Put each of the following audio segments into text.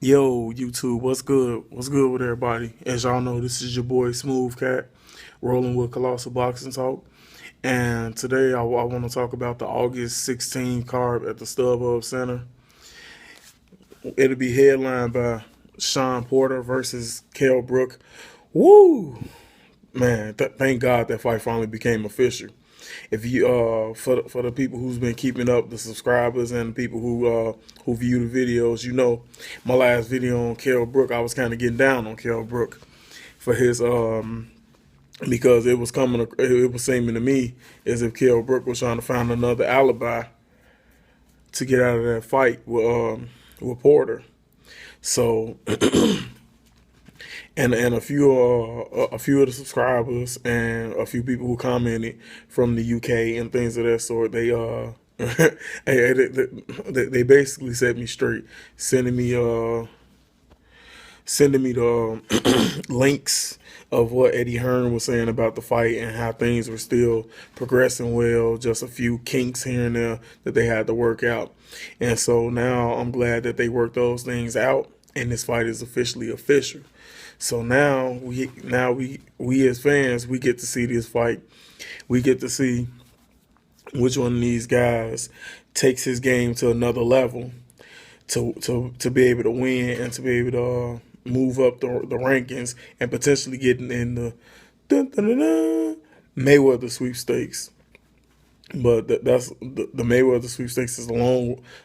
Yo, YouTube, what's good? What's good with everybody? As y'all know, this is your boy Smooth Cat, rolling with Colossal Boxing Talk. And today I want to talk about the August 16 card at the StubHub Center. It'll be headlined by Sean Porter versus Kell Brook. Woo! Man, thank God that fight finally became official. If you for the people who's been keeping up, the subscribers and the people who view the videos, you know, my last video on Kell Brook, I was kind of getting down on Kell Brook for his because it was seeming to me as if Kell Brook was trying to find another alibi to get out of that fight with Porter. So and a few of the subscribers and a few people who commented from the UK and things of that sort, they basically set me straight, sending me the links of what Eddie Hearn was saying about the fight and how things were still progressing well, just a few kinks here and there that they had to work out. And so now I'm glad that they worked those things out and this fight is officially official. So now we as fans, we get to see this fight. We get to see which one of these guys takes his game to another level to be able to win and to be able to move up the rankings and potentially get in the dun, dun, dun, dun, Mayweather sweepstakes. But that's the Mayweather sweepstakes is a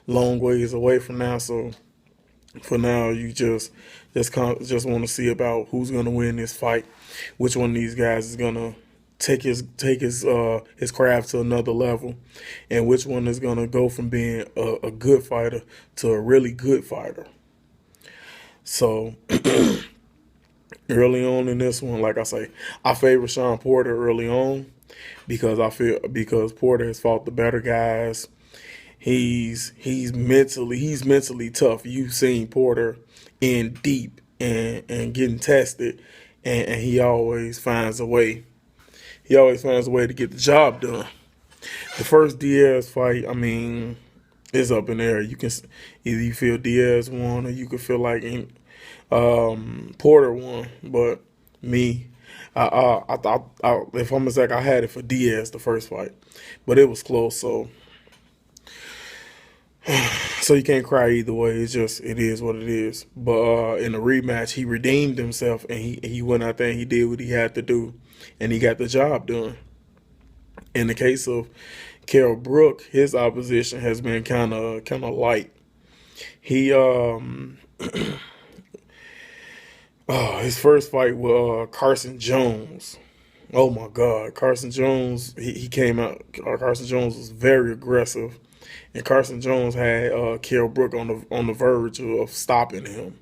long ways away from now. So for now, you just want to see about who's going to win this fight, which one of these guys is going to take his craft to another level, and which one is going to go from being a good fighter to a really good fighter. So early on in this one, like I say, I favor Sean Porter early on because Porter has fought the better guys. He's mentally tough. You've seen Porter in deep and getting tested, and he always finds a way. He always finds a way to get the job done. The first Diaz fight, I mean, is up in there. You can either you feel Diaz won or you could feel like Porter won. But me, if I'm exact, I had it for Diaz the first fight, but it was close. So you can't cry either way. It is what it is. But in the rematch, he redeemed himself and he went out there and he did what he had to do, and he got the job done. In the case of Kell Brook, his opposition has been kind of light. He his first fight with Carson Jones. Oh my God, Carson Jones. He came out. Carson Jones was very aggressive, and Carson Jones had Kell Brook on the verge of stopping him.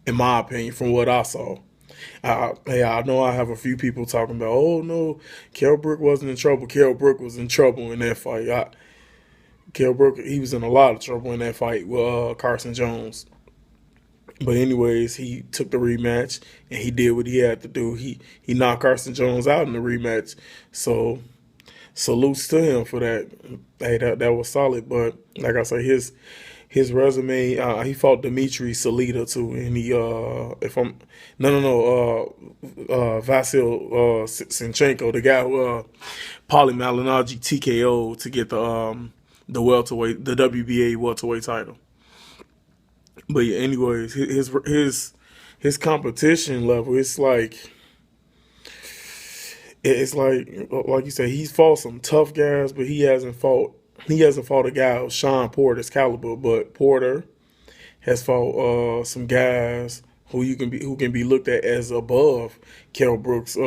In my opinion, from what I saw. Hey, I know I have a few people talking about, oh no, Kell Brook wasn't in trouble. Kell Brook was in trouble in that fight. Kell Brook, he was in a lot of trouble in that fight with Carson Jones. But anyways, he took the rematch and he did what he had to do. He knocked Carson Jones out in the rematch. So salutes to him for that. Hey, that was solid. But like I say, his resume, he fought Dmitry Salita too, and he if I'm Vasil Sinchenko, the guy who Paulie Malignaggi TKO to get the welterweight, the WBA welterweight title. But yeah, anyways, his competition level, it's like you say, he's fought some tough guys, but he hasn't fought a guy of Sean Porter's caliber. But Porter has fought some guys who can be looked at as above Kell Brooks,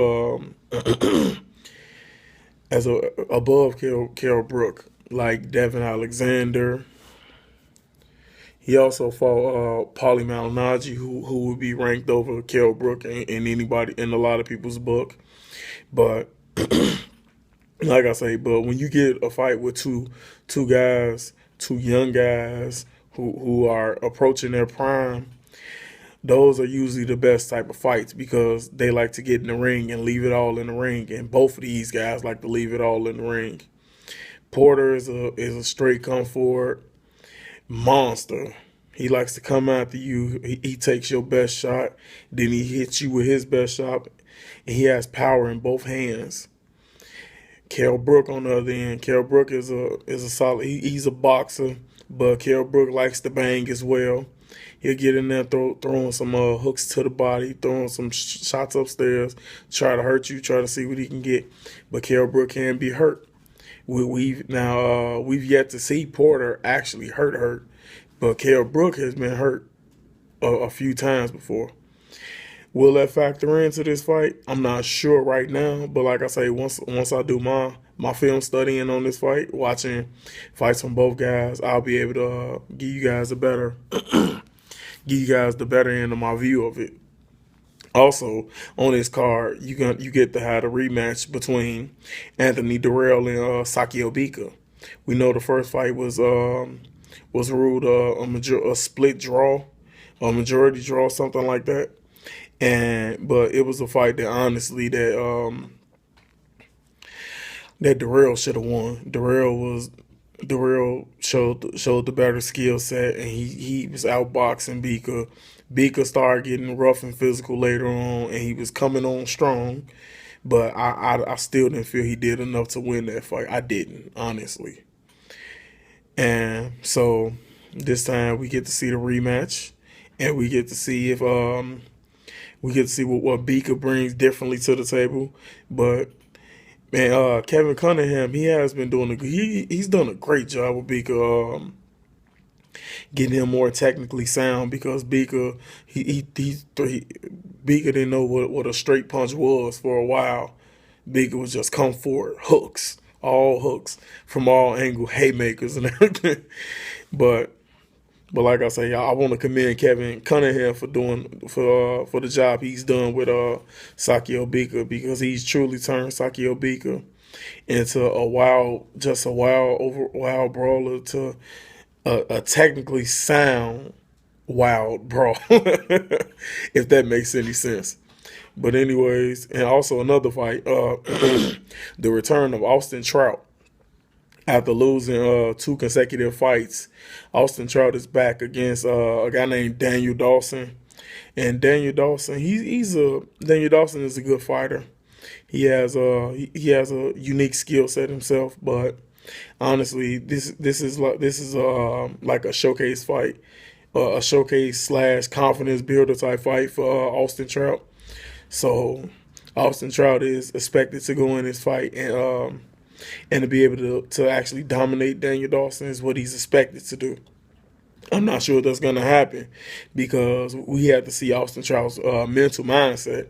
as above Kell Brook, like Devin Alexander. He also fought Paulie Malignaggi, who would be ranked over Kell Brook in anybody in a lot of people's book. But like I say, but when you get a fight with two guys, two young guys who are approaching their prime, those are usually the best type of fights because they like to get in the ring and leave it all in the ring. And both of these guys like to leave it all in the ring. Porter is a straight come forward monster. He likes to come after you. He takes your best shot, then he hits you with his best shot, and he has power in both hands. Kell Brook on the other end. Kell Brook is a solid. He's a boxer, but Kell Brook likes to bang as well. He'll get in there, throwing some hooks to the body, throwing some shots upstairs, try to hurt you, try to see what he can get. But Kell Brook can be hurt. We've yet to see Porter actually hurt, but Kell Brook has been hurt a few times before. Will that factor into this fight? I'm not sure right now, but like I say, once I do my film studying on this fight, watching fights from both guys, I'll be able to give you guys the better end of my view of it. Also, on this card, you get to have a rematch between Anthony Dirrell and Sakio Bika. We know the first fight was ruled a split draw, a majority draw, something like that. But it was a fight that honestly that Dirrell should have won. Dirrell showed the better skill set, and he was outboxing Bika. Bika started getting rough and physical later on, and he was coming on strong. But I still didn't feel he did enough to win that fight. I didn't, honestly. And so this time we get to see the rematch, and we get to see if what Bika brings differently to the table. But man, Kevin Cunningham, he has been he's done a great job with Bika, getting him more technically sound, because Bika didn't know what a straight punch was for a while. Bika was just come forward, all hooks from all angles, haymakers and everything. But like I say, I want to commend Kevin Cunningham for the job he's done with Sakio Bika, because he's truly turned Sakio Bika into a wild brawler, to a technically sound wild brawl, if that makes any sense. But anyways, and also another fight, the return of Austin Trout. After losing 2 consecutive fights, Austin Trout is back against a guy named Daniel Dawson. And Daniel Dawson is a good fighter. He has a unique skill set himself, but honestly, this is like a showcase fight, a showcase / confidence builder type fight for Austin Trout. So Austin Trout is expected to go in this fight and to be able to actually dominate Daniel Dawson is what he's expected to do. I'm not sure that's going to happen, because we have to see Austin Trout's mental mindset.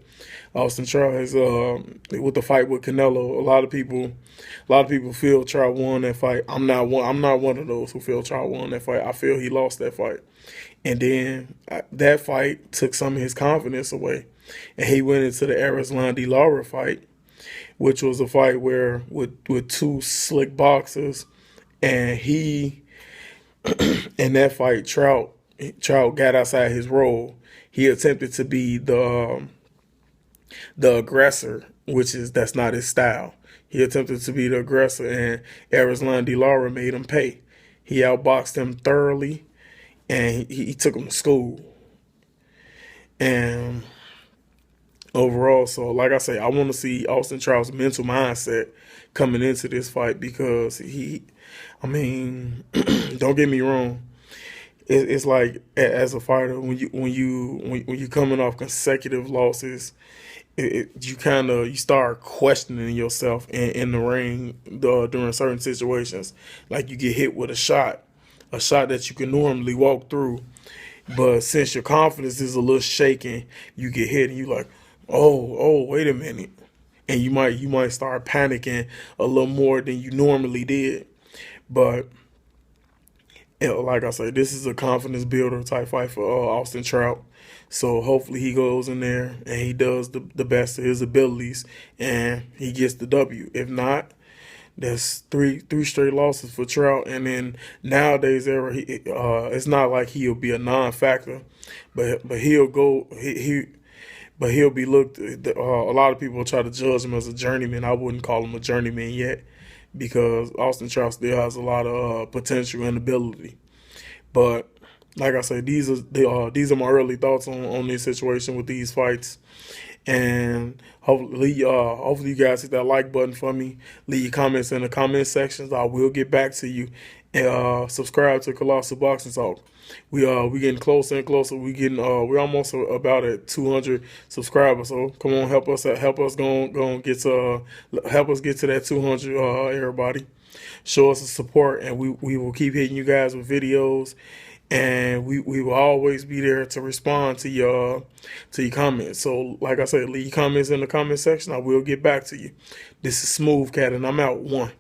Austin Trout has, with the fight with Canelo, a lot of people feel Trout won that fight. I'm not one of those who feel Trout won that fight. I feel he lost that fight, and then that fight took some of his confidence away, and he went into the Erislandy Lara fight, which was a fight where with 2 slick boxers, and in that fight, Trout got outside his role. He attempted to be the aggressor, that's not his style. He attempted to be the aggressor, and Erislandy Lara made him pay. He outboxed him thoroughly, and he took him to school. And overall, so like I say, I want to see Austin Trout's mental mindset coming into this fight, because don't get me wrong, it's like, as a fighter, when you coming off consecutive losses, you start questioning yourself in the ring during certain situations. Like, you get hit with a shot that you can normally walk through, but since your confidence is a little shaken, you get hit and you like, oh, wait a minute, and you might start panicking a little more than you normally did. But like I said, this is a confidence builder type fight for Austin Trout. So hopefully he goes in there and he does the best of his abilities and he gets the W. If not, that's three straight losses for Trout. And then nowadays era, it's not like he'll be a non-factor, but he'll go but he'll be looked. A lot of people try to judge him as a journeyman. I wouldn't call him a journeyman yet, because Austin Trout still has a lot of potential and ability. But like I said, these are my early thoughts on this situation with these fights. And hopefully you guys hit that like button for me. Leave your comments in the comment sections. I will get back to you. And subscribe to Colossal Boxing Talk. We getting closer and closer. We're almost about at 200 subscribers. So come on, help us go and get to help us get to that 200. Everybody, show us the support, and we will keep hitting you guys with videos, and we will always be there to respond to your comments. So like I said, leave your comments in the comment section. I will get back to you. This is Smooth Cat, and I'm out. One.